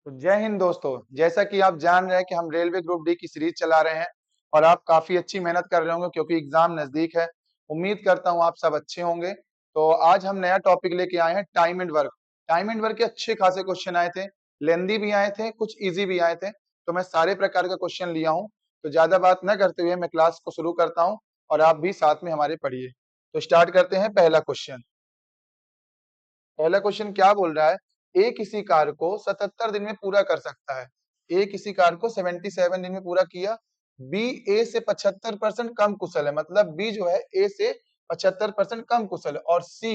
तो जय हिंद दोस्तों। जैसा कि आप जान रहे हैं कि हम रेलवे ग्रुप डी की सीरीज चला रहे हैं और आप काफी अच्छी मेहनत कर रहे होंगे क्योंकि एग्जाम नजदीक है। उम्मीद करता हूं आप सब अच्छे होंगे। तो आज हम नया टॉपिक लेके आए हैं, time and work. Time and work के अच्छे खासे क्वेश्चन आए थे, लेंदी भी आए थे, कुछ इजी भी आए थे। तो मैं सारे प्रकार का क्वेश्चन लिया हूँ। तो ज्यादा बात न करते हुए मैं क्लास को शुरू करता हूँ और आप भी साथ में हमारे पढ़िए। तो स्टार्ट करते हैं। पहला क्वेश्चन। पहला क्वेश्चन क्या बोल रहा है? ए किसी कार्य को 77 दिन में पूरा कर सकता है। ए किसी कार्य को 77 दिन में पूरा किया। बी ए से 75% कम कुशल है, मतलब बी जो है ए से 75% कम कुशल है। और सी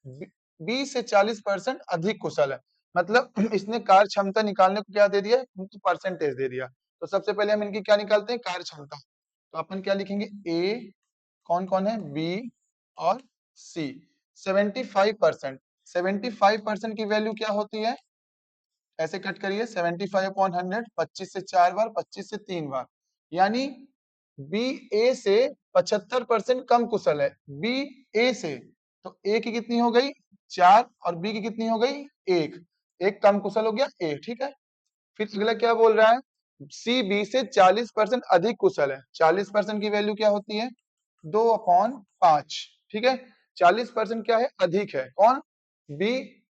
बी से 40% अधिक कुशल है। मतलब इसने कार्य क्षमता निकालने को क्या दे दिया? परसेंटेज दे दिया। तो सबसे पहले हम इनकी क्या निकालते हैं? कार्य क्षमता। तो अपन क्या लिखेंगे? ए कौन कौन है? बी और सी। 75%। 75% की वैल्यू क्या होती है? ऐसे कट करिए, 75/100, 25 से 4 बार, 25 से 3 बार, यानी बी ए से 75% कम कुशल है। बी ए से, तो ए की कितनी हो गई? 4, और बी की कितनी हो गई? 1। एक कम कुशल हो गया ए, ठीक है। फिर अगला क्या बोल रहा है? सी बी से 40% अधिक कुशल है। 40% की वैल्यू क्या होती है? 2/5, ठीक है। 40% क्या है? अधिक है। कौन? बी।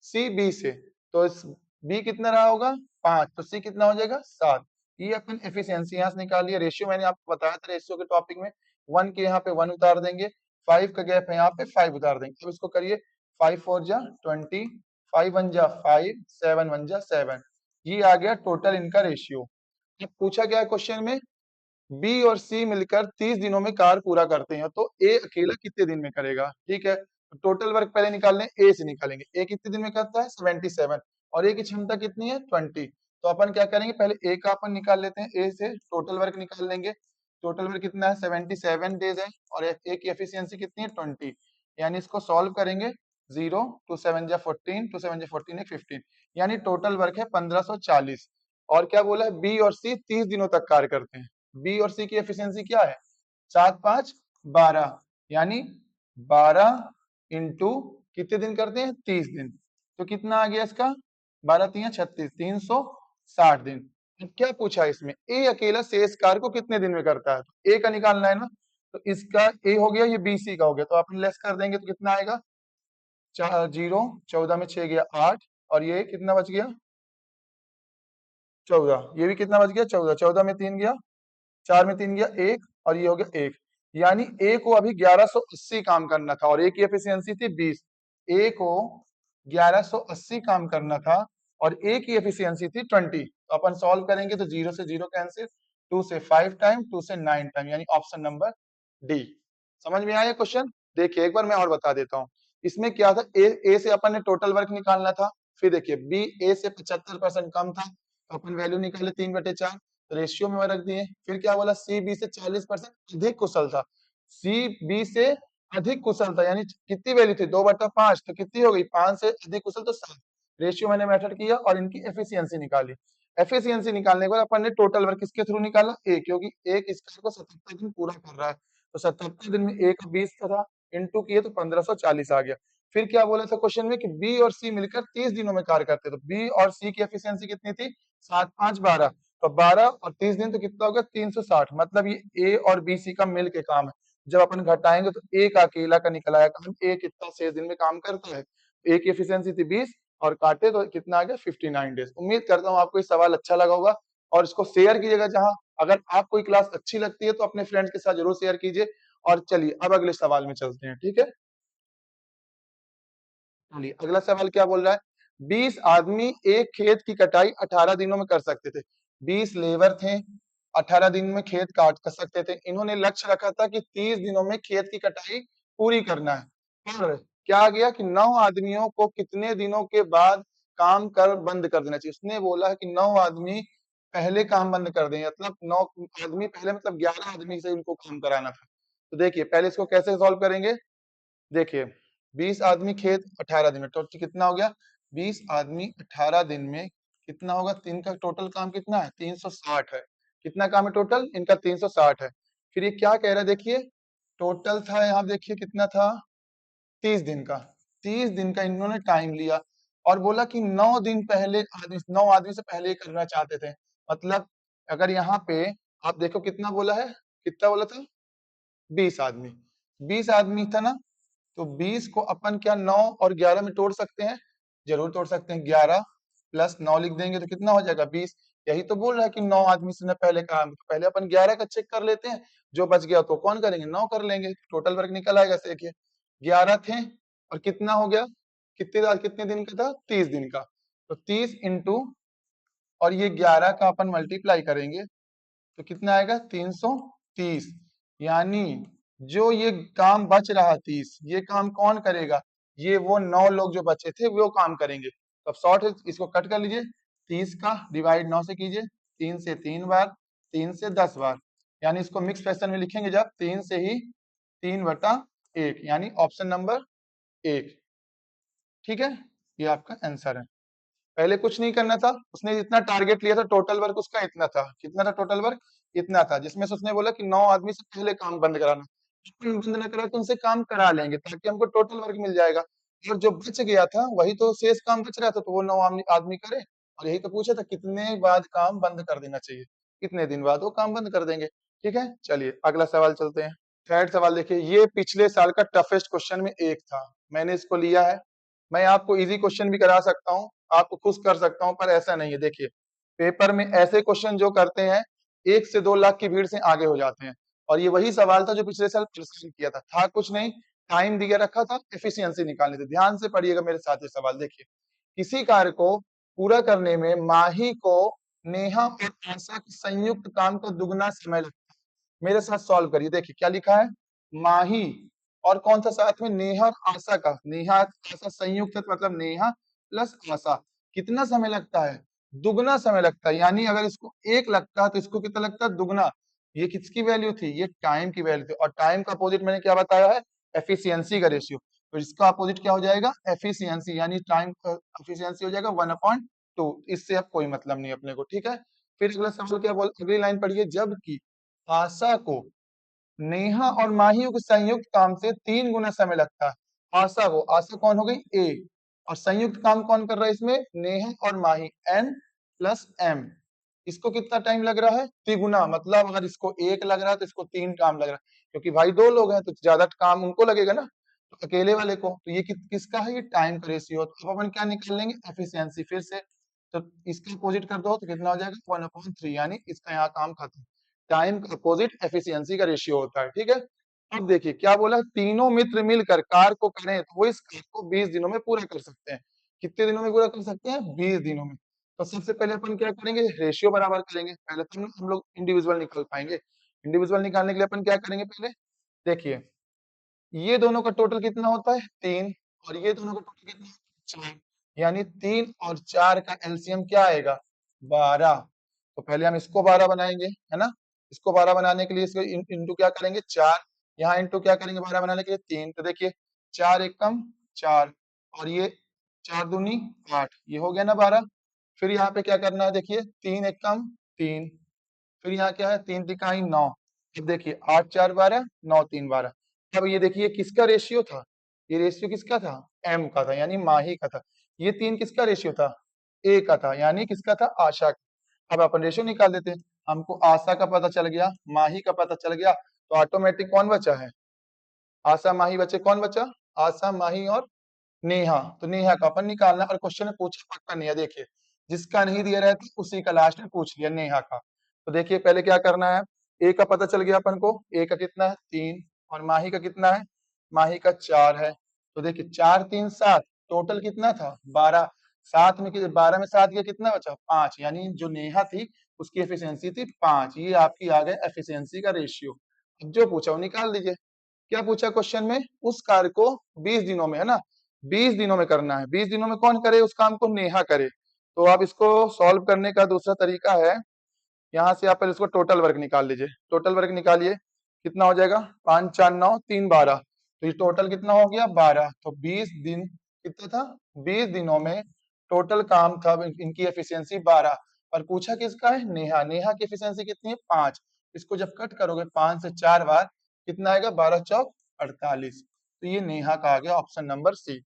सी बी से, तो इस बी कितना रहा होगा? 5, तो सी कितना हो जाएगा? 7। ये अपन एफिशिएंसी यहां से निकालिए। रेशियो मैंने आपको बताया था रेशियो के टॉपिक में। 1 के यहाँ पे 1 उतार देंगे, 5 का गैप है यहाँ पे 5 उतार देंगे। तो इसको करिए, 5 4 जा 20, 5 1 जा 5, 7 1 जा 7। ये आ गया टोटल इनका रेशियो। अब पूछा गया क्वेश्चन में, बी और सी मिलकर 30 दिनों में कार्य पूरा करते हैं, तो ए अकेला कितने दिन में करेगा? ठीक है, टोटल वर्क पहले निकाल लें। ए से निकालेंगे। ए कितने दिन में करता है? 77। और ए की क्षमता कितनी है? 20। तो अपन क्या करेंगे? पहले ए का अपन निकाल लेते हैं। ए से टोटल वर्क निकाल लेंगे। टोटल वर्क कितना है? 77 डेज है। और ए की एफिशिएंसी कितनी है? 20। यानी इसको सॉल्व करेंगे। 0 2 7 जा 14, 2 7 जा 14 15, यानी टोटल वर्क है 1540। और क्या बोला है? बी और सी 30 दिनों तक कार्य करते हैं। बी और सी की एफिशिएंसी क्या है? 7 5 12, यानी 12 इंटू कितने दिन करते हैं? 30 दिन। तो कितना आ गया इसका? 12 3 36, 360 दिन। अब क्या पूछा है इसमें? ए अकेला शेष कार्य को कितने दिन में करता है? तो ए का निकालना है ना। तो इसका ए हो गया, ये बी सी का हो गया, तो अपन लेस कर देंगे तो कितना आएगा? 0, 14 में 6 गया 8, और ये कितना बच गया? 14। ये भी कितना बच गया? 14। 14 में 3 गया, 4 में 3 गया 1, और ये हो गया 1। यानी ए को अभी 1180 काम करना था और ए की एफिशिएंसी थी 20। ए को 1180 काम करना था और ए की एफिशिएंसी थी 20। तो अपन सॉल्व करेंगे तो 0 से 0 कैंसिल, 2 से 5 टाइम, 2 से 9 टाइम, यानी ऑप्शन नंबर डी। समझ में आया क्वेश्चन? देखिए एक बार मैं और बता देता हूँ। इसमें क्या था? ए से अपन ने टोटल वर्क निकालना था। फिर देखिए बी ए से 75% कम था, तो अपन वैल्यू निकाले 3/4, रेशियो में रख दिए। फिर क्या बोला? सी बी से 40% अधिक कुशल था। सी बी से अधिक कुशल था, यानी कितनी वैल्यू थी? 2/5, तो कितनी हो गई? 5 से अधिक कुशल तो 7। रेशियो मैंने मेथड किया और इनकी एफिशिएंसी निकाली। एफिशिएंसी निकालने के बाद अपन ने टोटल वर्क किसके थ्रू निकाला? ए, क्योंकि एक इसका को 77 दिन पूरा कर रहा है, तो 77 दिन में ए का 20 था, इंटू किए तो 1540 आ गया। फिर क्या बोला था क्वेश्चन में कि बी और सी मिलकर 30 दिनों में कार्य करते, तो बी और सी की एफिशिएंसी कितनी थी? 7 5 12, तो 12 और 30 दिन तो कितना होगा? 360। मतलब ये ए और बी सी का मिल के काम है। जब अपन घटाएंगे तो ए का अकेला का निकल आया काम। ए कितना 6 दिन में काम करता है? ए की एफिशिएंसी थी 20, और काटे तो कितना आ गया? 59 डेज। उम्मीद करता हूँ आपको ये सवाल अच्छा लगा होगा और इसको शेयर कीजिएगा जहां। अगर आपको ये क्लास अच्छी लगती है तो अपने फ्रेंड्स के साथ जरूर शेयर कीजिए। और चलिए अब अगले सवाल में चलते हैं, ठीक है। चलिए अगला सवाल क्या बोल रहा है? 20 आदमी एक खेत की कटाई 18 दिनों में कर सकते थे। 20 लेबर थे, 18 दिन में खेत काट कर सकते थे। इन्होंने लक्ष्य रखा था कि 30 दिनों में खेत की कटाई पूरी करना है। और क्या आ गया कि 9 आदमियों को कितने दिनों के बाद काम कर बंद कर देना चाहिए? उसने बोला है कि 9 आदमी पहले काम बंद कर दें, मतलब 9 आदमी पहले, मतलब 11 आदमी से उनको काम कराना था। तो देखिए पहले इसको कैसे सॉल्व करेंगे। देखिए 20 आदमी खेत 18 दिन में, तो कितना हो गया? 20 आदमी 18 दिन में कितना होगा? तीन का टोटल काम कितना है? 360 है। कितना काम है टोटल इनका? 360 है। फिर ये क्या कह रहा है? देखिए टोटल था यहाँ, देखिए कितना था? 30 दिन का। 30 दिन का इन्होंने टाइम लिया। और बोला कि 9 दिन पहले 9 आदमी से पहले करना चाहते थे। मतलब अगर यहाँ पे आप देखो कितना बोला है, कितना बोला था, 20 आदमी, 20 आदमी था ना, तो 20 को अपन क्या 9 और 11 में तोड़ सकते हैं, जरूर तोड़ सकते हैं। 11 प्लस 9 लिख देंगे तो कितना हो जाएगा 20। यही तो बोल रहा है कि 9 आदमी से ने पहले काम, तो पहले अपन 11 का चेक कर लेते हैं, जो बच गया तो कौन करेंगे, 9 कर लेंगे, टोटल वर्क निकल आएगा। देखिए 11 थे और कितना हो गया, कितने दिन का था, 30 दिन का, तो 30 इंटू और ये 11 का अपन मल्टीप्लाई करेंगे तो कितना आएगा 330। यानी जो ये काम बच रहा 30, ये काम कौन करेगा, ये वो 9 लोग जो बचे थे वो काम करेंगे। तो अब शॉर्ट है, इसको कट कर लीजिए, 30 का डिवाइड 9 से कीजिए, 3 से 3 बार, 3 से 10 बार, यानी इसको मिक्स फैशन में लिखेंगे जब 3 से ही 3/1, यानी ऑप्शन नंबर 1। ठीक है, ये आपका आंसर है। पहले कुछ नहीं करना था, उसने जितना टारगेट लिया था टोटल वर्क उसका इतना था, कितना था टोटल वर्क, इतना था, जिसमें से उसने बोला कि 9 आदमी से पहले काम बंद कराना। बंद न करा तो उनसे काम करा लेंगे ताकि हमको टोटल वर्क मिल जाएगा। और जो बच गया था वही तो शेष काम बच रहा था, तो वो 9 आदमी करे। और यही तो पूछा था कितने बाद काम बंद कर देना चाहिए, कितने दिन बाद वो काम बंद कर देंगे। ठीक है, चलिए अगला सवाल चलते हैं। थर्ड सवाल देखिए, ये पिछले साल का टफेस्ट क्वेश्चन में एक था, मैंने इसको लिया है। मैं आपको इजी क्वेश्चन भी करा सकता हूँ, आपको खुश कर सकता हूँ, पर ऐसा नहीं है। देखिए पेपर में ऐसे क्वेश्चन जो करते हैं 1 से 2 लाख की भीड़ से आगे हो जाते हैं। और ये वही सवाल था जो पिछले साल प्रश्न किया था कुछ नहीं, टाइम दिया रखा था, एफिशिएंसी निकालनी थी। ध्यान से पढ़िएगा मेरे साथ ये सवाल। देखिए किसी कार्य को पूरा करने में माही को नेहा और आशा के संयुक्त काम का दुगना समय लगता है। मेरे साथ सॉल्व करिए। देखिए क्या लिखा है, माही और कौन सा साथ में, नेहा और आशा का, नेहा आशा संयुक्त है तो मतलब नेहा प्लस आशा, कितना समय लगता है, दुगना समय लगता है। यानी अगर इसको 1 लगता है तो इसको कितना लगता है, दुगना। ये किसकी वैल्यू थी, ये टाइम की वैल्यू थी। और टाइम का अपोजिट मैंने क्या बताया है, एफिशिएंसी का रेशियो। तो इसका अपोजिट क्या हो जाएगा, एफिशिएंसी, यानी टाइम एफिशिएंसी हो जाएगा 1/2। इससे अब कोई मतलब नहीं अपने को। ठीक है, फिर अगला सवाल क्या बोल, अगली लाइन पढ़िए, जबकि आशा को नेहा और माहियों के संयुक्त काम से 3 गुना समय लगता है। आशा को, आशा कौन हो गई, ए, और संयुक्त काम कौन कर रहा है इसमें, नेहा और माही, एन प्लस एम। इसको कितना टाइम लग रहा है, तिगुना। मतलब अगर इसको 1 लग रहा है तो इसको 3 काम लग रहा है, क्योंकि भाई 2 लोग हैं तो ज्यादा काम उनको लगेगा ना, तो अकेले वाले को। तो ये किसका है, ये टाइम का रेशियो। तो अपन क्या निकाल लेंगे, एफिशिएंसी। फिर से तो इसका अपोजिट कर दो तो कितना हो जाएगा, 1/3, यानी इसका यहाँ काम खत्म। टाइम का अपोजिट एफिशिएंसी का रेशियो होता है। ठीक है, अब देखिए क्या बोला, तीनों मित्र मिलकर कार को करें तो वो इस कार को 20 दिनों में पूरा कर सकते हैं। कितने दिनों में पूरा कर सकते हैं, 20 दिनों में। तो सबसे पहले अपन क्या करेंगे, रेशियो बराबर करेंगे। पहले तो हम लोग इंडिविजुअल निकाल पाएंगे। इंडिविजुअल निकालने के लिए अपन क्या करेंगे, पहले देखिए ये दोनों का टोटल कितना होता है, 3, और ये दोनों का टोटल कितना होता है, 4। यानी 3 और 4 का एलसीएम क्या आएगा, 12। तो पहले हम इसको 12 बनाएंगे, है ना। इसको 12 बनाने के लिए इसको इंटू क्या करेंगे, 4। यहाँ इंटू क्या करेंगे 12 बनाने के लिए, 3। तो देखिए 4 एकम 4, और ये 4 दूनी 8, ये हो गया ना 12। फिर यहाँ पे क्या करना है, देखिए 3 एकम 3, फिर यहाँ क्या है, 3 तिकाई 9। अब देखिए 8 4 12, 9 3 12। अब ये देखिए किसका रेशियो था, ये रेशियो किसका था, एम का था, यानी माही का था। ये 3 किसका रेशियो था, ए का था, यानी किसका था, आशा का। अब अपन रेशियो निकाल देते हैं। हमको आशा का पता चल गया, माही का पता चल गया, तो ऑटोमेटिक कौन बचा है, आशा माही बचे, कौन बचा, आशा माही और नेहा। तो नेहा का अपन निकालना, और क्वेश्चन में पूछा पक्का नहीं है। देखिए जिसका नहीं दिया रहता उसी का लास्ट में पूछ लिया, नेहा का। तो देखिए पहले क्या करना है, ए का पता चल गया अपन को, ए का कितना है 3, और माही का कितना है, माही का 4 है। तो देखिए 4 3 7, टोटल कितना था 12। 7 में 12 में 7 गया, कितना बचा 5, यानी जो नेहा थी उसकी एफिशिएंसी थी 5। ये आपकी आ गया एफिशिएंसी का रेशियो। अब जो पूछा वो निकाल दीजिए। क्या पूछा क्वेश्चन में, उस कार्य को 20 दिनों में, है ना, 20 दिनों में करना है। 20 दिनों में कौन करे उस काम को, नेहा करे। तो आप इसको सॉल्व करने का दूसरा तरीका है, यहाँ से आप पहले इसको टोटल वर्क निकाल लीजिए। टोटल वर्क निकालिए, कितना हो जाएगा, 5 4 9 3 12। तो ये टोटल कितना हो गया 12। तो 20 दिन कितना था, 20 दिनों में टोटल काम था, इनकी एफिशिएंसी 12। और पूछा किसका है, नेहा। नेहा की एफिशिएंसी कितनी है 5। इसको जब कट करोगे 5 से 4 बार, कितना आएगा, 12 चौक 48। तो ये नेहा का आ गया ऑप्शन नंबर सी।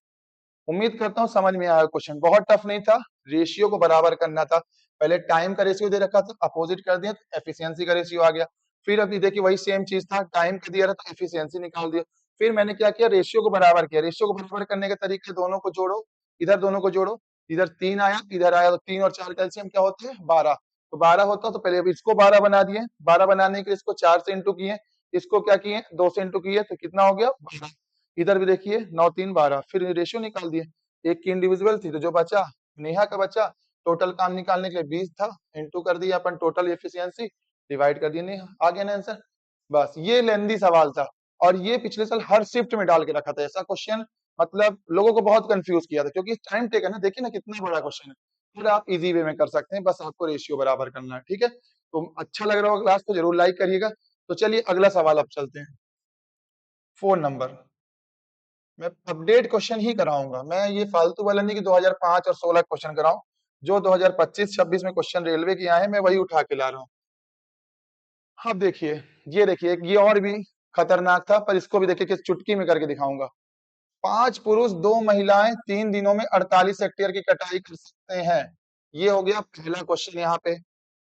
उम्मीद करता हूँ समझ में आया क्वेश्चन, बहुत टफ नहीं था, रेशियो को बराबर करना था। पहले टाइम का रेशियो दे रखा था, अपोजिट कर दिया तो एफिशिएंसी का रेशियो आ गया। फिर अभी देखिए वही सेम चीज था, टाइम का दिया रहा था, एफिशिएंसी निकाल दिया। फिर मैंने क्या किया, रेशियो को बराबर किया। रेशियो को बराबर करने के तरीके, दोनों को जोड़ो, इधर दोनों को जोड़ो, इधर 3 आया, इधर आया, तो 3 और 4 कैल्सियम क्या होते हैं, 12। तो 12 होता तो पहले अभी इसको 12 बना दिए, 12 बनाने के लिए इसको 4 से इंटू किए, इसको क्या किए 2 से इंटू किए, तो कितना हो गया 12। इधर भी देखिए 9 3 12, फिर रेशियो निकाल दिए। एक की इंडिविजुअल थी तो जो बचा नेहा का बचा, टोटल काम निकालने के लिए 20 था, इंटू कर दिया अपन टोटल एफिशिएंसी, डिवाइड कर दिया नेहा, आ गया ना आंसर। बस ये लेंदी सवाल था, और ये पिछले साल हर शिफ्ट में डाल के रखा था ऐसा क्वेश्चन। मतलब लोगों को बहुत कंफ्यूज किया था, क्योंकि टाइम टेकन है, देखिए ना कितना बड़ा क्वेश्चन है। फिर आप इजी वे में कर सकते हैं, बस आपको रेशियो बराबर करना है, ठीक है। तो अच्छा लग रहा होगा क्लास तो जरूर लाइक करिएगा। तो चलिए अगला सवाल अब चलते हैं। 4 नंबर, मैं अपडेट क्वेश्चन ही कराऊंगा, मैं ये फालतू वाला नहीं कि 2005 और 16 क्वेश्चन कराऊं। जो 2025-26 में क्वेश्चन रेलवे के आए हैं मैं वही उठा के ला रहा हूँ। अब देखिए, ये देखिए ये और भी खतरनाक था, पर इसको भी देखिए किस चुटकी में करके दिखाऊंगा। 5 पुरुष 2 महिलाएं 3 दिनों में 48 हेक्टेयर की कटाई कर सकते हैं। ये हो गया पहला क्वेश्चन यहाँ पे।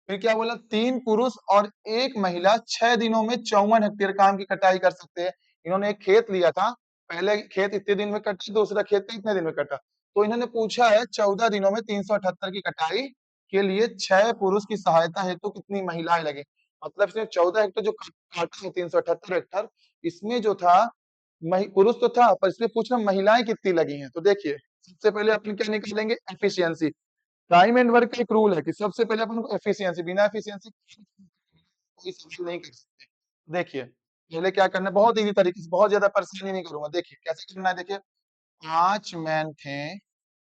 फिर क्या बोला, 3 पुरुष और 1 महिला 6 दिनों में 54 हेक्टेयर काम की कटाई कर सकते हैं। इन्होंने एक खेत लिया था, पहले खेत इतने दिन में कटा, दूसरा खेत इतने दिन में कटा, तो इन्होंने पूछा है 14 दिनों में 378 की कटाई के लिए 6 पुरुष की सहायता हेतु कितनी महिलाएं लगे। मतलब इसमें 14 हेक्टेयर जो काटा है, 378 हेक्टेयर, इसमें जो था पुरुष तो था, पर इसमें पूछना महिलाएं कितनी लगी हैं। तो देखिए सबसे पहले अपन क्या निकालेंगे, एफिशिएंसी। टाइम एंड वर्क का एक रूल है कि सबसे पहले अपन को एफिशिएंसी, बिना एफिशिएंसी कोई सवाल नहीं कर सकते। देखिए पहले क्या करना है, बहुत इजी तरीके से, बहुत ज्यादा परेशानी नहीं करूंगा। देखिए कैसे करना है, देखिए 5 मैन थे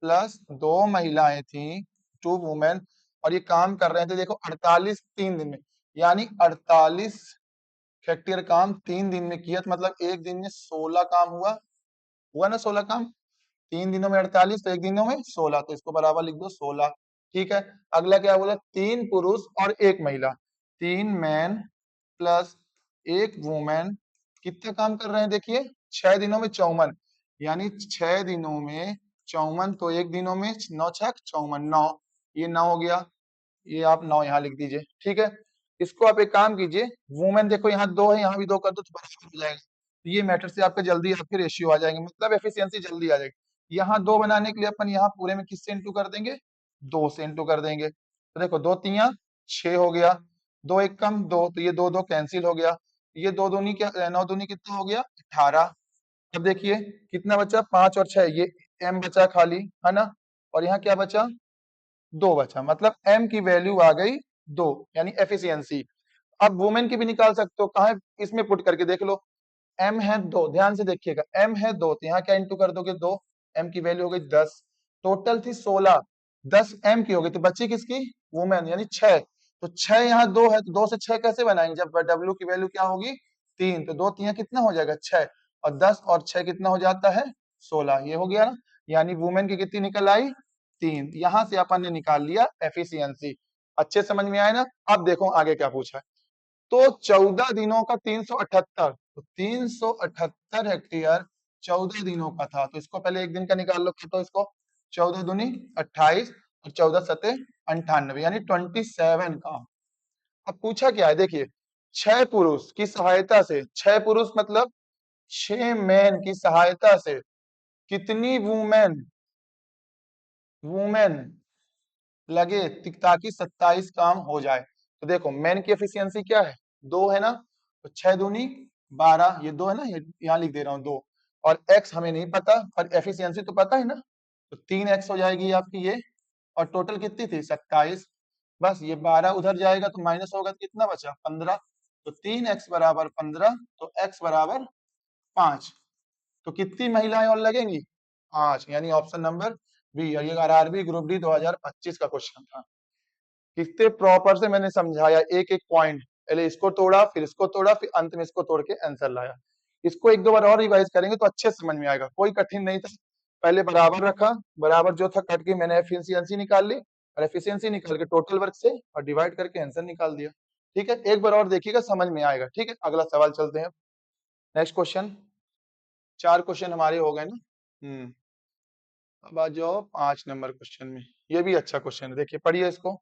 प्लस 2 महिलाएं थी, 2 वुमेन, और ये काम कर रहे थे देखो 48 3 दिन में, यानी 48 हेक्टेयर काम 3 दिन में किया, तो मतलब एक दिन में 16 काम हुआ, हुआ ना 16 काम। 3 दिनों में 48, तो एक दिनों में 16, तो इसको बराबर लिख दो 16। ठीक है, अगला क्या बोला, 3 पुरुष और 1 महिला, 3 मैन प्लस 1 वुमेन, कितना काम कर रहे हैं देखिए, 6 दिनों में 54, यानी 6 दिनों में 54, तो एक दिनों में 9 छक 54, 9, ये 9 हो गया, ये आप 9 यहाँ लिख दीजिए। ठीक है, इसको आप एक काम कीजिए, वुमेन देखो यहाँ 2 है, यहाँ भी 2 कर दो तो बराबर हो जाएगा। तो ये मैटर से आपका जल्दी आपके रेशियो आ जाएंगे, मतलब एफिशिएंसी जल्दी आ जाएगी। यहाँ 2 बनाने के लिए अपन यहाँ पूरे में किससे इंटू कर देंगे, 2 से इंटू कर देंगे। तो देखो 2 तिया 6 हो गया, 2 एक कम 2, तो ये 2 2 कैंसिल हो गया, ये 2 दूनी क्या 9 दूनी कितना हो गया 18। अब देखिए कितना बचा, 5 और 6, ये m बचा खाली, है ना, और यहाँ क्या बचा 2 बचा, मतलब m की वैल्यू आ गई 2, यानी एफिशिएंसी। अब वुमेन की भी निकाल सकते हो, कहा है इसमें पुट करके देख लो। m है 2, ध्यान से देखिएगा, m है 2, तो यहाँ क्या इंटू कर दोगे 2, m की वैल्यू हो गई 10, टोटल थी 16, 10 m की हो गई, तो बची किसकी, वुमेन, यानी 6। तो 6 यहाँ 2 है, तो 2 से 6 कैसे बनाएंगे, जब w की वैल्यू क्या होगी 3, तो 2 3 कितना हो जाएगा 6, और 10 और 6 कितना हो जाता है 16, ये हो गया ना, यानी वुमेन की कितनी निकल आई 3। यहाँ से अपन ने निकाल लिया एफिशिएंसी। अच्छे समझ में आए ना। अब देखो आगे क्या पूछा है, तो 14 दिनों का 378, तो 378 हेक्टेयर 14 दिनों का था, तो इसको पहले एक दिन का निकाल लो, तो इसको 14 दूनी 28 और 14 सते 98, यानी 27 का। अब पूछा क्या है, देखिए 6 पुरुष की सहायता से, 6 पुरुष मतलब 6 मैन की सहायता से कितनी वुमेन वुमेन लगे ताकि 27 काम हो जाए। तो देखो मैन की एफिशिएंसी क्या है 2 है ना, तो 6 दूनी 12, ये 2 है ना, ये यहाँ लिख दे रहा हूँ 2, और x हमें नहीं पता पर एफिशिएंसी तो पता है ना, तो 3x हो जाएगी आपकी ये, और टोटल कितनी थी 27। बस ये 12 उधर जाएगा तो माइनस होगा, तो कितना बचा 15, तो 3x बराबर 15, तो x बराबर 5। तो कितनी महिलाएं और लगेंगी 5, यानी ऑप्शन नंबर बी। और ये आरआरबी ग्रुप डी 2025 का क्वेश्चन था। कितने प्रॉपर से मैंने समझाया, एक एक पॉइंट, पहले इसको तोड़ा फिर इसको तोड़ा फिर अंत में इसको तोड़ के आंसर लाया। इसको एक दो बार और रिवाइज करेंगे तो अच्छे से समझ में आएगा, कोई कठिन नहीं था। पहले बराबर रखा, बराबर जो था कट के मैंने एफिशिएंसी निकाल ली, और एफिशिएंसी निकाल के टोटल वर्क से और डिवाइड करके आंसर निकाल दिया। ठीक है, एक बार और देखिएगा समझ में आएगा। ठीक है, अगला सवाल चलते हैं, नेक्स्ट क्वेश्चन। 4 क्वेश्चन हमारे हो गए ना। अब आ जाओ 5 नंबर क्वेश्चन में। ये भी अच्छा क्वेश्चन है, देखिए पढ़िए इसको।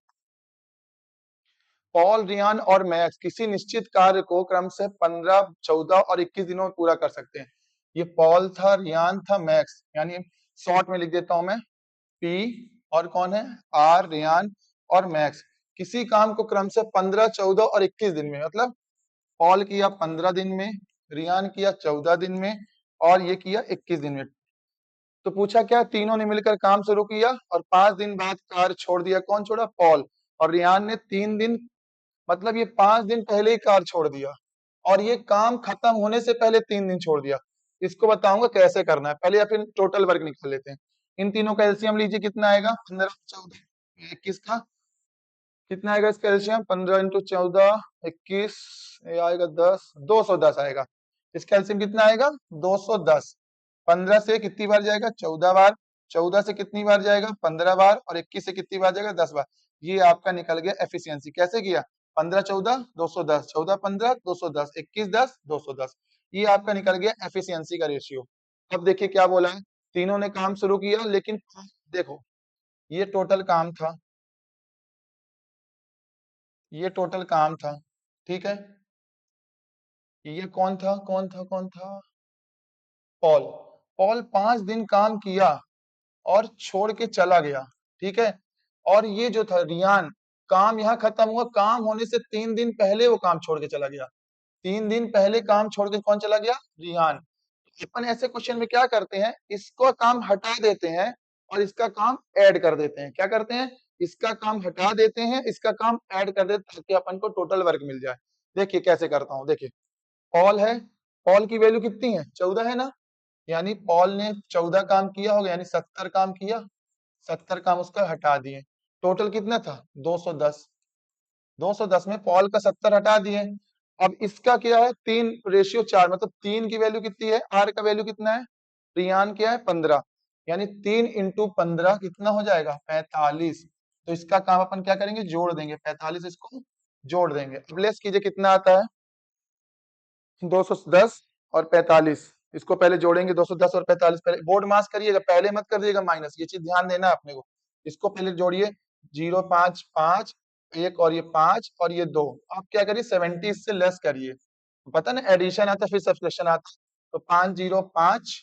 पॉल, रियान और मैक्स किसी निश्चित कार्य को क्रम से 15, 14 और 21 दिनों में पूरा कर सकते हैं। ये पॉल था, रियान था, मैक्स, यानी शॉर्ट में लिख देता हूं मैं पी, और कौन है आर, रियान और मैक्स। किसी काम को क्रम से 15, 14 और 21 दिन में, मतलब पॉल किया 15 दिन में, रियान किया 14 दिन में, और ये किया 21 दिन में। तो पूछा क्या, तीनों ने मिलकर काम शुरू किया और 5 दिन बाद कार्य छोड़ दिया। कौन छोड़ा, पॉल। और रियान ने 3 दिन, मतलब ये 5 दिन पहले ही कार्य छोड़ दिया, और ये काम खत्म होने से पहले 3 दिन छोड़ दिया। इसको बताऊंगा कैसे करना है, पहले या फिर टोटल वर्क निकाल लेते हैं। इन तीनों का एलसीएम लीजिए, कितना आएगा, 15, 14, 21 का कितना आएगा इसका एलसीएम, 15 इंटू 14, 21, ये आएगा 10, 210 आएगा। इसका एलसीएम कितना आएगा, 210। 15 से कितनी बार जाएगा, 14 बार। 14 से कितनी बार जाएगा, 15 बार। और 21 से कितनी बार जाएगा, 10 बार। ये आपका निकल गया एफिशिएंसी। कैसे किया, 15, 14, 210, 14, 15, 210, 21, 10, 210। ये आपका निकल गया एफिशिएंसी का रेशियो। अब देखिए क्या बोला है, तीनों ने काम शुरू किया, लेकिन देखो ये टोटल काम था, ये टोटल काम था, ठीक है। ये कौन था, कौन था, कौन था, पॉल। पॉल 5 दिन काम किया और छोड़ के चला गया, ठीक है। और ये जो था रियान, काम यहाँ खत्म हुआ, काम होने से 3 दिन पहले वो काम छोड़ के चला गया। 3 दिन पहले काम छोड़ के कौन चला गया, रियान। अपन ऐसे क्वेश्चन में क्या करते हैं, इसको काम हटा देते हैं और इसका काम ऐड कर देते हैं। क्या करते हैं, इसका काम हटा देते हैं, इसका काम ऐड कर देते हैं, ताकि अपन को टोटल वर्क मिल जाए। देखिए कैसे करता हूं, देखिए पॉल है, पॉल की वैल्यू कितनी है, 14 है ना, यानी पॉल ने 14 काम किया होगा, यानी 70 काम किया, 70 काम उसका हटा दिए। टोटल कितना था, 210। 210 में पॉल का 70 हटा दिए। अब इसका क्या है, 3:4, मतलब 3 की वैल्यू कितनी है, आर का वैल्यू कितना है, रियान क्या है 15, यानी 3 इंटू 15 कितना हो जाएगा, 45। तो इसका काम अपन क्या करेंगे, जोड़ देंगे, 45 इसको जोड़ देंगे। अब लेस कीजिए कितना आता है, 210 और 45। इसको पहले जोड़ेंगे, 210 और 45, पहले बोर्ड मास करिएगा, पहले मत कर दिएगा माइनस, ये चीज ध्यान देना है अपने को। इसको पहले जोड़िए, 0, 5, 5, 1 और ये 5 और ये 2। आप क्या करिए, 70 से लेस करिए, पता ना एडिशन आता फिर सब्सट्रैक्शन आता। तो 5, 0, 5,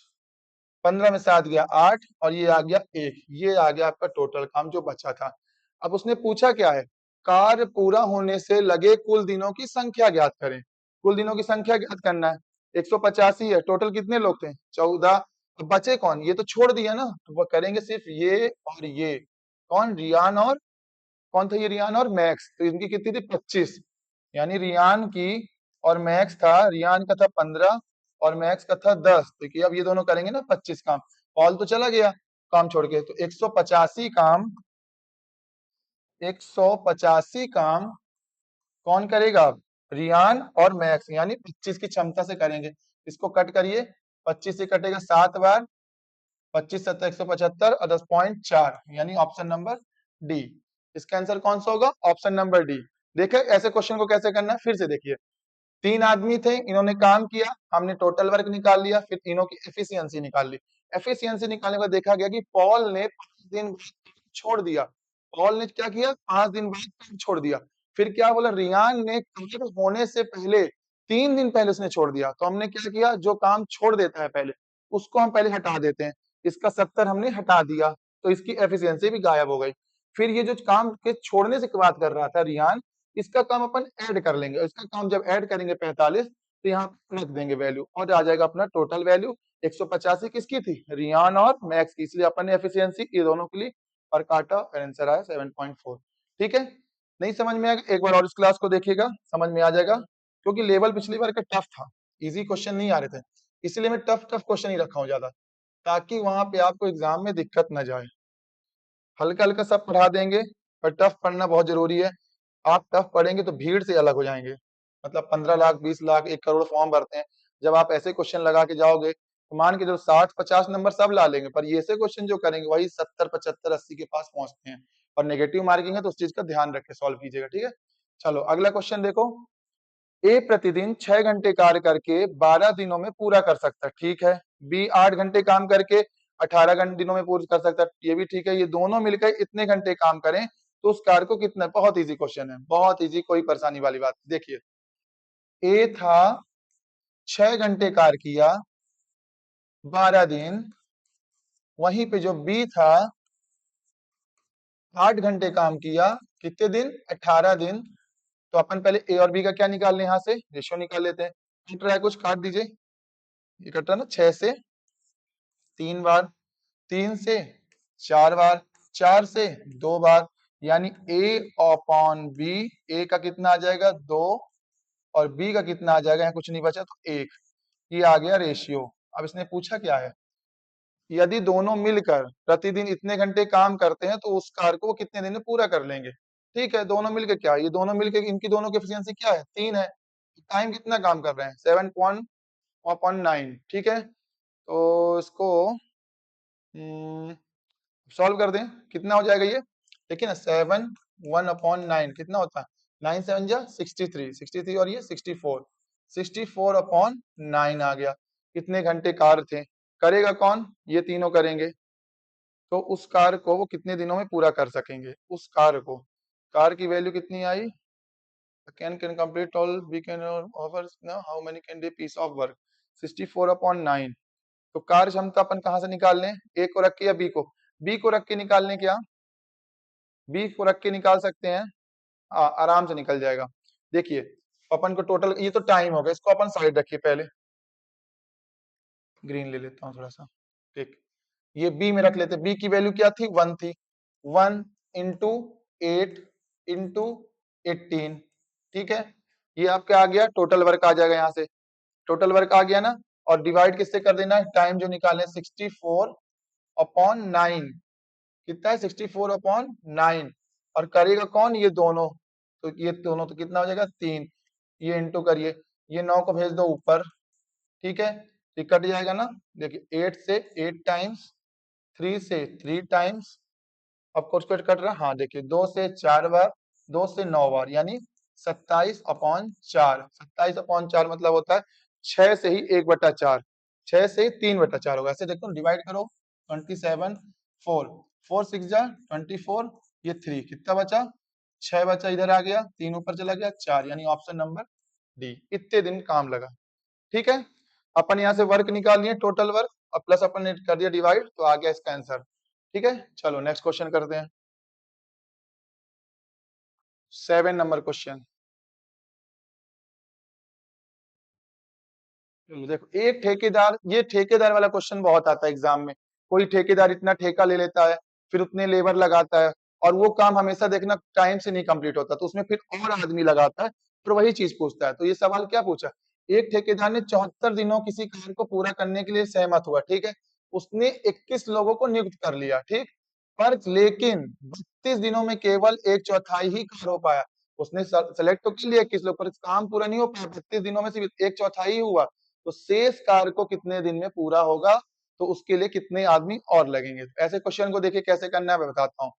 15 में से 7 गया 8, और ये आ गया 1। ये आ गया आपका टोटल काम जो बचा था। अब उसने पूछा क्या है, कार्य पूरा होने से लगे कुल दिनों की संख्या ज्ञात करें। कुल दिनों की संख्या ज्ञात करना है, 185 है, टोटल कितने लोग थे, 14। अब बचे कौन, ये तो छोड़ दिया ना, तो वो करेंगे सिर्फ ये और ये, कौन, रियान और कौन था, ये रियान और मैक्स। तो इनकी कितनी थी, 25, यानी रियान की और मैक्स था, रियान का था 15 और मैक्स का था 10। देखिए अब ये दोनों करेंगे ना 25 काम, पॉल तो चला गया काम छोड़ के, तो 185 काम, 185 काम कौन करेगा, रियान और मैक्स, यानी 25 की क्षमता से करेंगे। इसको कट करिए, 25 से कटेगा 7 बार, 25 7 175 और 10.4, यानी ऑप्शन नंबर डी। इसका आंसर कौन सा होगा, ऑप्शन नंबर डी। देखे ऐसे क्वेश्चन को कैसे करना है, फिर से देखिए। 3 आदमी थे, इन्होंने काम किया, हमने टोटल वर्क निकाल लिया, फिर इन्हों की एफिशिएंसी निकाल ली। एफिशिएंसी निकालने के बाद देखा गया कि पॉल ने 5 दिन बाद छोड़ दिया। पॉल ने क्या किया, 5 दिन बाद काम छोड़ दिया। फिर क्या बोला, रियान ने काम होने से पहले 3 दिन पहले उसने छोड़ दिया। तो हमने क्या किया, जो काम छोड़ देता है पहले, उसको हम पहले हटा देते हैं। इसका 70 हमने हटा दिया, तो इसकी एफिशिएंसी भी गायब हो गई। फिर ये जो काम के छोड़ने से बात कर रहा था रियान, इसका काम अपन ऐड कर लेंगे, और इसका काम जब ऐड करेंगे 45, तो यहाँ रख देंगे वैल्यू, और आ जाएगा अपना टोटल वैल्यू। 185 किसकी थी, रियान और मैक्स की, इसलिए अपन ने एफिशिएंसी ये दोनों के लिए और काटा, और आंसर आया 7.4। ठीक है, नहीं समझ में आएगा, एक बार और इस क्लास को देखिएगा, समझ में आ जाएगा। क्योंकि लेवल पिछली बार का टफ था, इजी क्वेश्चन नहीं आ रहे थे, इसलिए मैं टफ टफ क्वेश्चन ही रखा हूँ ज्यादा, ताकि वहां पे आपको एग्जाम में दिक्कत न जाए। हल्का हल्का सब पढ़ा देंगे, पर टफ पढ़ना बहुत जरूरी है। आप टफ पढ़ेंगे तो भीड़ से अलग हो जाएंगे। मतलब 15 लाख, 20 लाख, 1 करोड़ फॉर्म भरते हैं, जब आप ऐसे क्वेश्चन लगा के जाओगे, तो मान के जो 60-50 नंबर सब ला लेंगे, पर ये ऐसे क्वेश्चन जो करेंगे वही 70, 75, 80 के पास पहुंचते हैं। और नेगेटिव मार्किंग है, तो उस चीज का ध्यान रख के सॉल्व कीजिएगा, ठीक है। चलो अगला क्वेश्चन देखो। ए प्रतिदिन 6 घंटे कार्य करके 12 दिनों में पूरा कर सकता है, ठीक है। बी 8 घंटे काम करके 18 घंटे दिनों में पूर्ण कर सकता है, ये भी ठीक है। ये दोनों मिलकर इतने घंटे काम करें तो उस कार्य को कितना, बहुत इजी क्वेश्चन है, बहुत इजी, कोई परेशानी वाली बात। देखिए ए था 6 घंटे कार्य किया 12 दिन, वहीं पे जो बी था 8 घंटे काम किया कितने दिन, 18 दिन। तो अपन पहले ए और बी का क्या निकाल लें, यहाँ से रेशियो निकाल लेते हैं। कट रहा है कुछ, काट दीजिए। ये कट रहा है ना, 6 से 3 बार, 3 से 4 बार, 4 से 2 बार, यानी ए अपॉन बी, ए का कितना आ जाएगा 2 और बी का कितना आ जाएगा, यहाँ कुछ नहीं बचा तो 1। ये आ गया रेशियो। अब इसने पूछा क्या है, यदि दोनों मिलकर प्रतिदिन इतने घंटे काम करते हैं तो उस कार्य को वो कितने दिन में पूरा कर लेंगे। ठीक है, दोनों मिलकर क्या, ये दोनों मिलकर इनकी दोनों की एफिशिएंसी क्या है, 3 है। टाइम कितना काम कर रहे हैं, 7.9। ठीक है, तो इसको सॉल्व कर दें, कितना हो जाएगा ये, देखिए ना 7 1/9 कितना होता है, 9 7 जा 63, 63 और ये 64, 64/9 आ गया। कितने घंटे कार्य थे, करेगा कौन, ये तीनों करेंगे। तो उस कार्य को वो कितने दिनों में पूरा कर सकेंगे, उस कार्य को, कार्य की वैल्यू कितनी आई, can complete all we can offer now how many can do piece of work, 64/9। तो कार्य क्षमता अपन कहाँ से निकाल लें, ए को रख के या बी को, बी को रख के निकाल लें क्या, बी को रख के निकाल सकते हैं, आराम से निकल जाएगा। देखिए अपन को टोटल, ये तो टाइम हो गया, इसको अपन साइड रखिए, पहले ग्रीन ले लेता हूँ थोड़ा सा। ठीक, ये बी में रख लेते, बी की वैल्यू क्या थी, 1 थी, 1 इंटू 8 इंटू 18। ठीक है, ये आपका आ गया टोटल वर्क आ जाएगा, यहाँ से टोटल वर्क आ गया ना, और डिवाइड किससे कर देना है, टाइम जो निकाले 64/9, कितना है 64/9, और करेगा कौन, ये दोनों, तो ये दोनों तो कितना हो जाएगा 3, ये इंटू करिए, ये 9 को भेज दो ऊपर। ठीक है, ये कट जाएगा ना, देखिए 8 से 8 टाइम्स, 3 से 3 टाइम्स, अब कुछ कुछ कट रहा, हाँ देखिए 2 से 4 बार, 2 से 9 बार, यानी 27/4, 27/4 मतलब होता है 6 से ही 1/4, 6 से 3/4 होगा। ऐसे देखो डिवाइड करो, 27 4, 4 6 जा 24, ये 3 कितना बचा, 6 बचा, इधर आ गया 3 ऊपर चला गया 4, यानी ऑप्शन नंबर डी, इतने दिन काम लगा। ठीक है, अपन यहाँ से वर्क निकाल लिए टोटल वर्क, और प्लस अपन ने कर दिया डिवाइड, तो आ गया इसका आंसर। ठीक है, चलो नेक्स्ट क्वेश्चन करते हैं, 7 नंबर क्वेश्चन। देखो एक ठेकेदार, ये ठेकेदार वाला क्वेश्चन बहुत आता है एग्जाम में, कोई ठेकेदार इतना ठेका ले लेता है, फिर उतने लेबर लगाता है, और वो काम हमेशा देखना टाइम से नहीं कंप्लीट होता, तो उसमें फिर और आदमी लगाता है, फिर वही चीज पूछता है। तो ये सवाल क्या पूछा, एक ठेकेदार ने 74 दिनों किसी कार्य को पूरा करने के लिए सहमत हुआ, ठीक है, उसने 21 लोगों को नियुक्त कर लिया, ठीक, पर लेकिन 32 दिनों में केवल एक चौथाई ही कार्य हो पाया। उसने सेलेक्ट तो कर लिया 21 लोग, पर काम पूरा नहीं हो पाया, 32 दिनों में सिर्फ एक चौथाई ही हुआ, तो शेष कार्य को कितने दिन में पूरा होगा, तो उसके लिए कितने आदमी और लगेंगे। ऐसे क्वेश्चन को देखिए कैसे करना है, मैं बताता हूँ।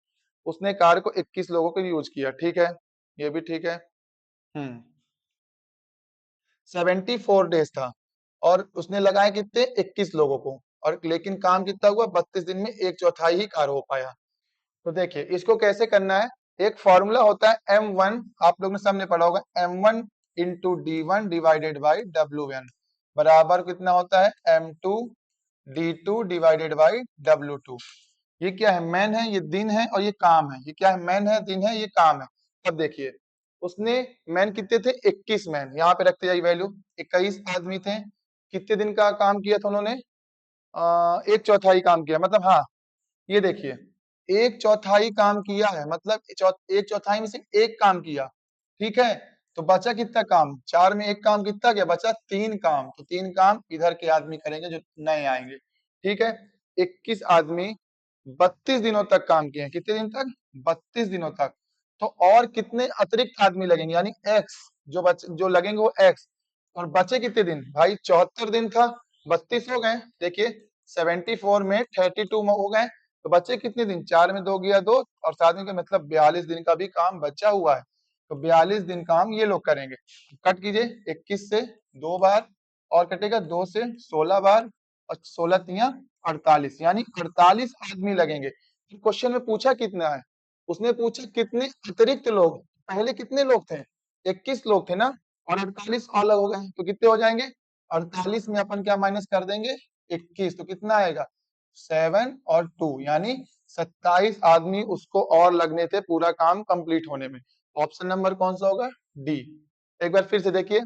उसने कार्य को 21 लोगों को यूज किया, ठीक है, ये भी ठीक है। 74 डेज था, और उसने लगाए कितने, 21 लोगों को, और लेकिन काम कितना हुआ, 32 दिन में एक चौथाई ही कार्य हो पाया। तो देखिए इसको कैसे करना है, एक फॉर्मूला होता है M1, आप लोगों ने सामने पढ़ा होगा, M1 into D1 divided by W1 बराबर कितना होता है, M2 D2 divided by W2। ये क्या है, मैन है, ये दिन है, और ये काम है, ये क्या है, मैन है, दिन है, ये काम है। अब देखिए उसने मैन कितने थे, 21 मैन, यहाँ पे रखते जाइए वैल्यू, 21 आदमी थे, कितने दिन का काम किया था उन्होंने, एक चौथाई काम किया, मतलब हाँ, ये देखिए एक चौथाई काम किया है, मतलब एक चौथाई में सिर्फ एक काम किया, ठीक है, तो बचा कितना काम, 4 में एक काम कितना गया, बचा 3 काम, तो 3 काम इधर के आदमी करेंगे जो नए आएंगे। ठीक है, 21 आदमी 32 दिनों तक काम किए, कितने दिन तक, 32 दिनों तक, तो और कितने अतिरिक्त आदमी लगेंगे, यानी एक्स जो लगेंगे वो एक्स, और बचे कितने दिन भाई, 74 दिन था, 32 हो गए, देखिए 74 में 32 हो गए, तो बचे कितने दिन, 4 में 2 गया 2, और 7 दिन का मतलब 42 दिन का भी काम बचा हुआ है, तो 42 दिन काम ये लोग करेंगे। कट कीजिए, 21 से 2 बार, और कटेगा 2 से 16 बार, और 16 तिया 48, यानी 48 आदमी लगेंगे। क्वेश्चन में पूछा कितना है, उसने पूछा कितने अतिरिक्त लोग, पहले कितने लोग थे, 21 लोग थे ना, और 48 और अलग हो गए, तो कितने हो जाएंगे, 48 में अपन क्या माइनस कर देंगे, 21, तो कितना आएगा 7 और 2, यानी 27 आदमी उसको और लगने थे पूरा काम कंप्लीट होने में। ऑप्शन नंबर कौन सा होगा, डी। एक बार फिर से देखिए,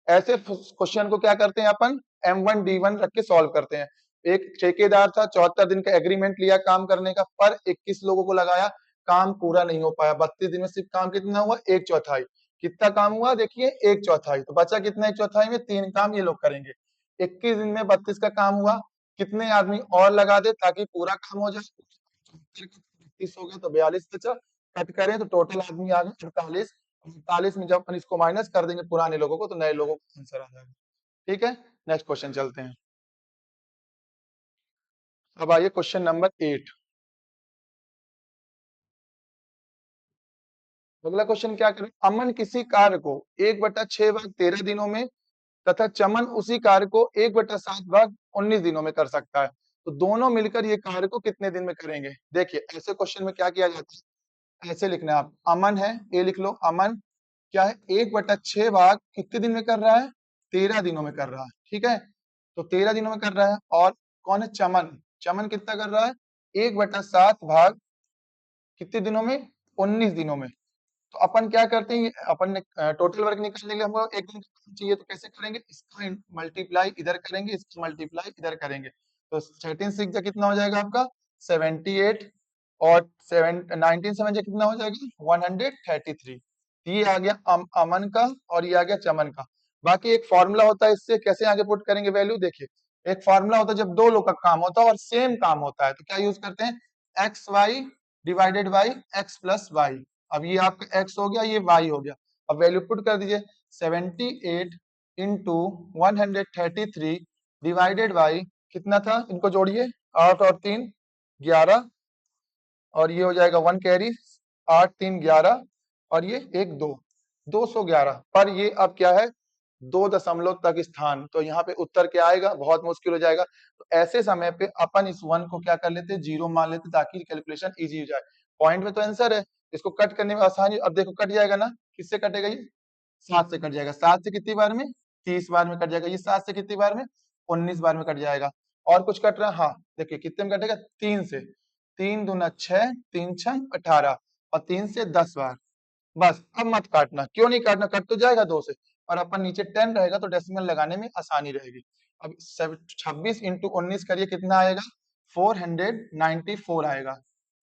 ऐसे क्वेश्चन को क्या करते हैं अपन, M1 D1 रख के सॉल्व करते हैं। एक ठेकेदार था, 74 दिन का एग्रीमेंट लिया काम करने का, पर 21 लोगों को लगाया, काम पूरा नहीं हो पाया। 32 दिन में सिर्फ काम कितना हुआ, एक चौथाई। कितना काम हुआ देखिए, एक चौथाई। तो बचा कितना, एक चौथाई में 3 काम ये लोग करेंगे। 21 दिन में 32 का काम हुआ, कितने आदमी और लगा दे ताकि पूरा काम हो जाए। 32 हो गया तो 42 बचा, कट करें तो टोटल आदमी आ गए 48। 48 में जब अपन इसको माइनस कर देंगे पुराने लोगों को, तो नए लोगों को आंसर आ जाएगा। ठीक है, नेक्स्ट क्वेश्चन चलते हैं। अब आइए क्वेश्चन नंबर 8। अगला क्वेश्चन क्या करें, अमन किसी कार्य को 1/6 भाग 13 दिनों में तथा चमन उसी कार्य को 1/7 भाग 19 दिनों में कर सकता है, तो दोनों मिलकर ये कार्य को कितने दिन में करेंगे। देखिए ऐसे क्वेश्चन में क्या किया जाता है, ऐसे लिखना है आप, अमन है, ए लिख लो, अमन क्या है, 1/6 भाग कितने दिन में कर रहा है, 13 दिनों में कर रहा है। ठीक है, तो 13 दिनों में कर रहा है। और कौन है, चमन, चमन कितना कर रहा है, 1/7 भाग कितने दिनों में, 19 दिनों में। तो अपन क्या करते हैं, अपन ने टोटल वर्क निकालने के लिए हमको एक दिन चाहिए, तो कैसे करेंगे, इसका मल्टीप्लाई इधर करेंगे, इसका मल्टीप्लाई इधर करेंगे, तो 13 6 कितना हो जाएगा आपका 78, और 19 7 कितना हो जाएगा 133। ये आ गया अमन का, और ये आ गया चमन का। बाकी एक फॉर्मूला होता है, इससे कैसे आगे पुट करेंगे वैल्यू, देखिए एक फॉर्मूला होता है, जब दो लोग का काम होता है और सेम काम होता है, तो क्या यूज करते हैं, x y divided by x plus y. अब ये आपका x हो गया, ये y हो गया। अब वैल्यू पुट कर दीजिए, 78 इंटू 133 डिवाइडेड बाई कितना था, इनको जोड़िए, 8 और 3 11, और ये हो जाएगा 1 कैरी, 8 3 11, और ये 1 2, 211। पर ये अब क्या है, 2 दशमलव तक स्थान, तो यहाँ पे उत्तर क्या आएगा, बहुत मुश्किल हो जाएगा। तो ऐसे समय पे अपन इस 1 को क्या कर लेते, जीरो मान लेते, ताकि कैलकुलेशन इजी हो जाए। पॉइंट में तो आंसर है, इसको कट करने में आसानी। अब देखो कट जाएगा ना, किससे कटेगा ये, 7 से कट जाएगा। 7 से कितनी बार में, 30 बार में कट जाएगा। ये 7 से कितनी बार में, 19 बार में कट जाएगा। और कुछ कट रहा है, हाँ देखिए कितने में कटेगा, 3 से, 3 दूना 6, 3 6 18, और 3 से 10 बार। बस अब मत काटना, क्यों नहीं काटना, कट तो जाएगा 2 से, और अपन नीचे 10 रहेगा तो डेसिमल लगाने में आसानी रहेगी। अब 26 इंटू 19 करिए, कितना आएगा 494 आएगा।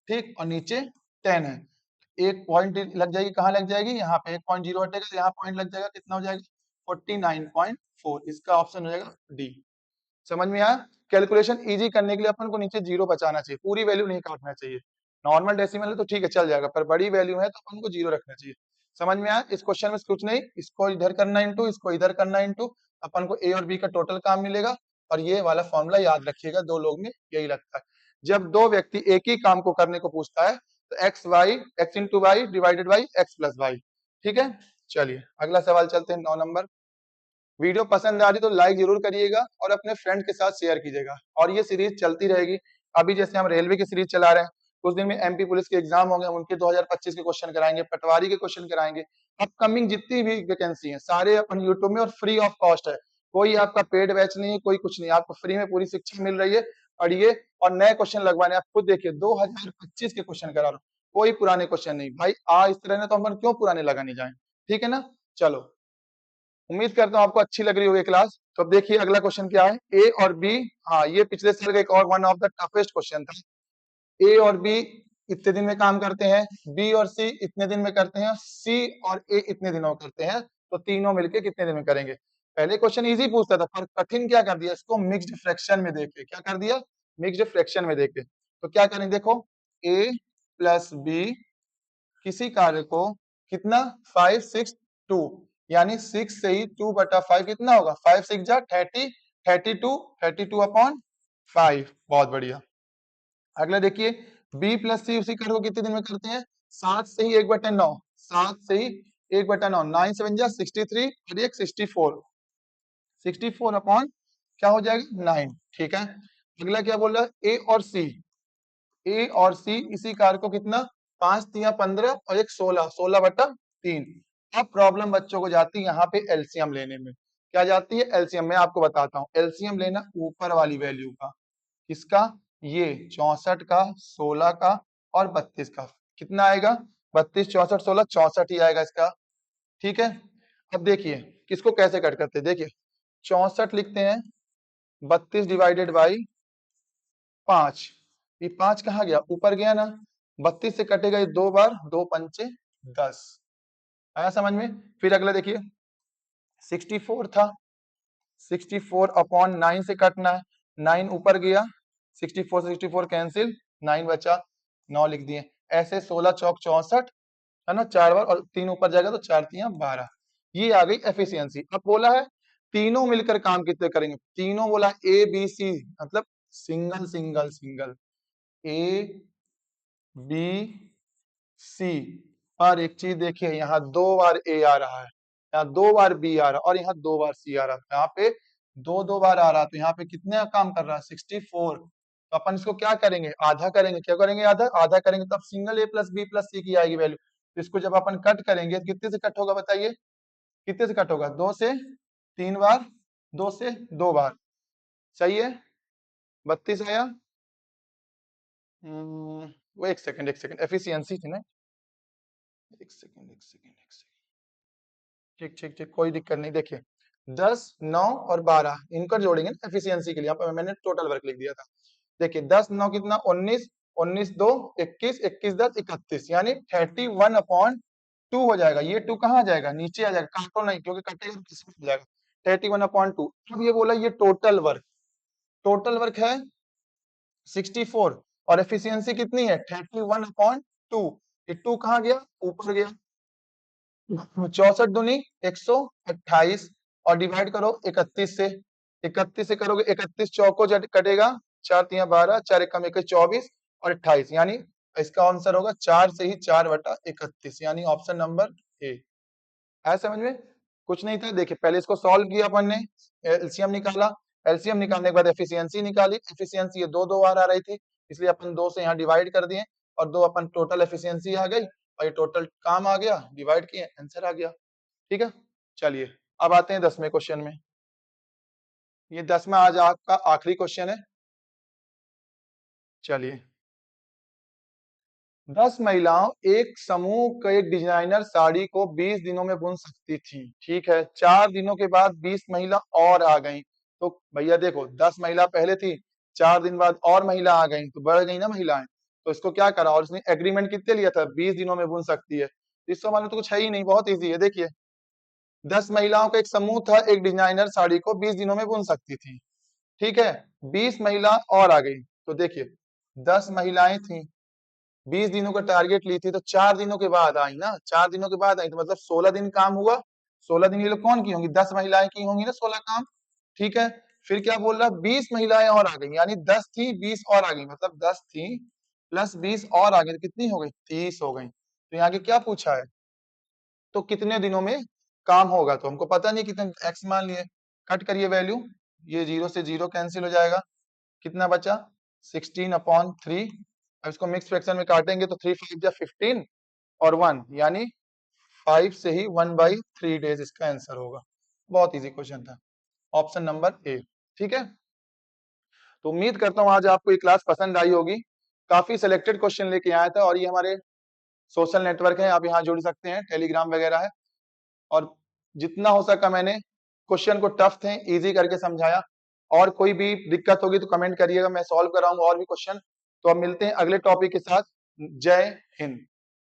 ठीक, और नीचे 10 है, एक पॉइंट लग जाएगी, कहाँ लग जाएगी, यहाँ पे 1 पॉइंट जीरो हटेगा, तो यहाँ पॉइंट लग जाएगा, कितना हो जाएगा 49.4। इसका ऑप्शन हो जाएगा डी। समझ में आया, कैलकुलेशन इजी करने के लिए अपन को नीचे जीरो बचाना चाहिए, पूरी वैल्यू नहीं काटना चाहिए। नॉर्मल डेसिमल है तो ठीक है चल जाएगा, पर बड़ी वैल्यू है तो अपन को जीरो रखना चाहिए। समझ में आया, इस क्वेश्चन में कुछ नहीं, इसको इधर करना इंटू, इसको इधर करना इंटू, अपन को ए और बी का टोटल काम मिलेगा। और ये वाला फॉर्मूला याद रखिएगा, दो लोग में यही लगता है, जब दो व्यक्ति एक ही काम को करने को पूछता है, तो x into y divided by x plus y. ठीक है, चलिए अगला सवाल चलते हैं, 9 नंबर। वीडियो पसंद आ रही तो लाइक जरूर करिएगा, और अपने फ्रेंड के साथ शेयर कीजिएगा, और ये सीरीज चलती रहेगी। अभी जैसे हम रेलवे की सीरीज चला रहे हैं, कुछ दिन में एमपी पुलिस के एग्जाम होंगे, हम उनके 2025 के क्वेश्चन कराएंगे, पटवारी के क्वेश्चन कराएंगे। अपकमिंग जितनी भी वैकेंसी है सारे अपन यूट्यूब में, और फ्री ऑफ कॉस्ट है, कोई आपका पेड बैच नहीं है, कोई कुछ नहीं, आपको फ्री में पूरी शिक्षा मिल रही है। पढ़िए, और नए क्वेश्चन लगवाने, आप खुद देखिए 2025 के क्वेश्चन करा रहा हूँ, कोई पुराने क्वेश्चन नहीं भाई, इस तरह ने तो हम क्यों पुराने लगाने जाए। ठीक है ना, चलो, उम्मीद करता हूँ आपको अच्छी लग रही होगी क्लास। तो अब देखिए अगला क्वेश्चन क्या है, ए और बी, हाँ ये पिछले साल का एक और one of the toughest question था। ए और बी इतने दिन में काम करते हैं, बी और सी इतने दिन में करते हैं, सी और ए इतने दिनों में करते हैं, तो तीनों मिलके कितने दिन में करेंगे। पहले क्वेश्चन इजी पूछता था, पर कठिन क्या कर दिया इसको, मिक्स्ड फ्रैक्शन में देखे, क्या कर दिया, मिक्स्ड फ्रैक्शन में देखे। तो क्या करें, देखो ए प्लस बी किसी कार्य को कितना 5 6 2, यानी 6 से ही 2/5 कितना होगा, 5 6 जा 30, 32, 32 अपॉन 5। बहुत बढ़िया। अगला देखिए, बी प्लस सी उसी कार्य को कितने दिन में करते हैं, 7 से ही 1/9, 7 से ही 1/9, 9 7 जा 63, और एक 64, 64 अपॉन क्या हो जाएगा 9। ठीक है, अगला क्या बोल रहा है, ए और सी। ए और सी इसी कार को कितना, 5×3 = 15 और एक 16, 16/3। अब प्रॉब्लम बच्चों को जाती है यहाँ पे एलसीएम लेने में। क्या जाती है, एलसीएम। मैं आपको बताता हूँ, एलसीएम लेना ऊपर वाली वैल्यू का, किसका, ये 64 का, 16 का और 32 का। कितना आएगा, 32, 64, 16, 64 ही आएगा इसका। ठीक है, अब देखिए किसको कैसे कट करते हैं। देखिए 64 लिखते हैं, 32 डिवाइडेड बाई 5। ये 5 कहाँ गया, ऊपर गया ना, 32 से कटेगा ये 2 बार, 2×5 = 10। आया समझ में। फिर अगला देखिए 64 था, 64/9 से कटना है, 9 ऊपर गया, 64 से 64 कैंसिल, 9 बचा, 9 लिख दिए। ऐसे 16 चौक 64 है ना, 4 बार, और 3 ऊपर जाएगा तो 4×3 = 12। ये आ गई एफिशिएंसी। अब बोला है तीनों मिलकर काम कितने करेंगे, तीनों बोला ए बी सी, मतलब single single single, A B C. और एक चीज देखिए, यहाँ 2 बार ए आ रहा है, यहाँ 2 बार बी आ रहा है और यहाँ 2 बार सी आ रहा है। यहाँ पे 2 बार आ रहा है, तो यहाँ पे कितने का काम कर रहा है, 64। तो अपन इसको क्या करेंगे, आधा करेंगे। क्या करेंगे, आधा, आधा करेंगे तब सिंगल ए प्लस बी प्लस सी की आएगी वैल्यू। तो इसको जब अपन कट करेंगे, कितने से कट होगा बताइए, कितने से कट होगा, 2 से 3 बार, 2 से 2 बार। सही है, 32 आया। वो एक सेकंड, एक सेकंड, एफिशिएंसी थी ना, एक सेकंड, एक सेकंड, एक सेकंड। ठीक ठीक ठीक, कोई दिक्कत नहीं। देखिए 10, 9 और 12 इनको जोड़ेंगे ना एफिशिएंसी के लिए। यहाँ पे मैंने टोटल वर्क लिख दिया था। देखिए 10, 9 कितना, 19, 19, 2, 21, 21, 10, 31, यानी 31/2 हो जाएगा। ये 2 कहाँ जाएगा, नीचे आ जाएगा, काटो नहीं क्योंकि कटेगा तो किसमें हो जाएगा, 31/2। अब ये बोला ये टोटल वर्क है 64 और एफिशिएंसी कितनी है 31/2। ये 2 कहाँ गया, ऊपर गया। 64 दूनी 128 और डिवाइड करो 31 से। 31 से करोगे, 31 चौको कटेगा, 4×3 = 12, 4×1 = 24 और 28, यानी इसका आंसर होगा 4 से ही 4/31, यानी ऑप्शन नंबर ए। है समझ में, कुछ नहीं था। देखिए पहले इसको सॉल्व किया अपन ने, एलसीएम निकाला, एलसीएम निकालने के बाद एफिशिएंसी निकाली। एफिशिएंसी ये 2 बार आ रही थी, इसलिए अपन 2 से यहाँ डिवाइड कर दिए और 2 अपन टोटल एफिशिएंसी आ गई और ये टोटल काम आ गया, डिवाइड किए, आंसर आ गया। ठीक है, चलिए अब आते हैं 10वें क्वेश्चन में। ये 10वां आज आपका आखिरी क्वेश्चन है। चलिए, 10 महिलाओं एक समूह का एक डिजाइनर साड़ी को 20 दिनों में बुन सकती थी। ठीक है, 4 दिनों के बाद 20 महिला और आ गईं। तो भैया देखो 10 महिला पहले थी, 4 दिन बाद और महिला आ गईं, तो बढ़ गई ना महिलाएं। तो इसको क्या करा, और उसने एग्रीमेंट कितने लिया था, 20 दिनों में बुन सकती है। इसको मालूम तो कुछ है ही नहीं, बहुत ईजी है। देखिए 10 महिलाओं का एक समूह था, एक डिजाइनर साड़ी को 20 दिनों में बुन सकती थी। ठीक है, 20 महिला और आ गई। तो देखिए 10 महिलाएं थी, 20 दिनों का टारगेट ली थी, तो 4 दिनों के बाद आई ना, 4 दिनों के बाद आई, तो मतलब 16 दिन काम हुआ। 16 दिन ये लोग कौन की होंगी, 10 महिलाएं की होंगी ना 16 काम। ठीक है, फिर क्या बोल रहा, 20 महिलाएं और आ गई, यानी 10 थी 20 और आ गई, मतलब 10 थी प्लस 20 और आ गई, तो कितनी हो गई, 30 हो गई। तो यहाँ के क्या पूछा है, तो कितने दिनों में काम होगा, तो हमको पता नहीं कितने, एक्स मान लिए, कट करिए वैल्यू, ये 0 से 0 कैंसिल हो जाएगा, कितना बचा 16/3। अब इसको मिक्स फ्रैक्शन में काटेंगे तो 3 5 या 15 और 1, यानी 5 से ही 1/3 डेज इसका आंसर होगा। बहुत इजी क्वेश्चन था, ऑप्शन नंबर ए। ठीक है, तो उम्मीद करता हूँ आज आपको ये क्लास पसंद आई होगी। काफी सिलेक्टेड क्वेश्चन लेके आया था, और ये हमारे सोशल नेटवर्क है, आप यहाँ जुड़ सकते हैं, टेलीग्राम वगैरह है। और जितना हो सका मैंने क्वेश्चन को टफ थे इजी करके समझाया। और कोई भी दिक्कत होगी तो कमेंट करिएगा, मैं सॉल्व कराऊंगा और भी क्वेश्चन। तो अब मिलते हैं अगले टॉपिक के साथ। जय हिंद।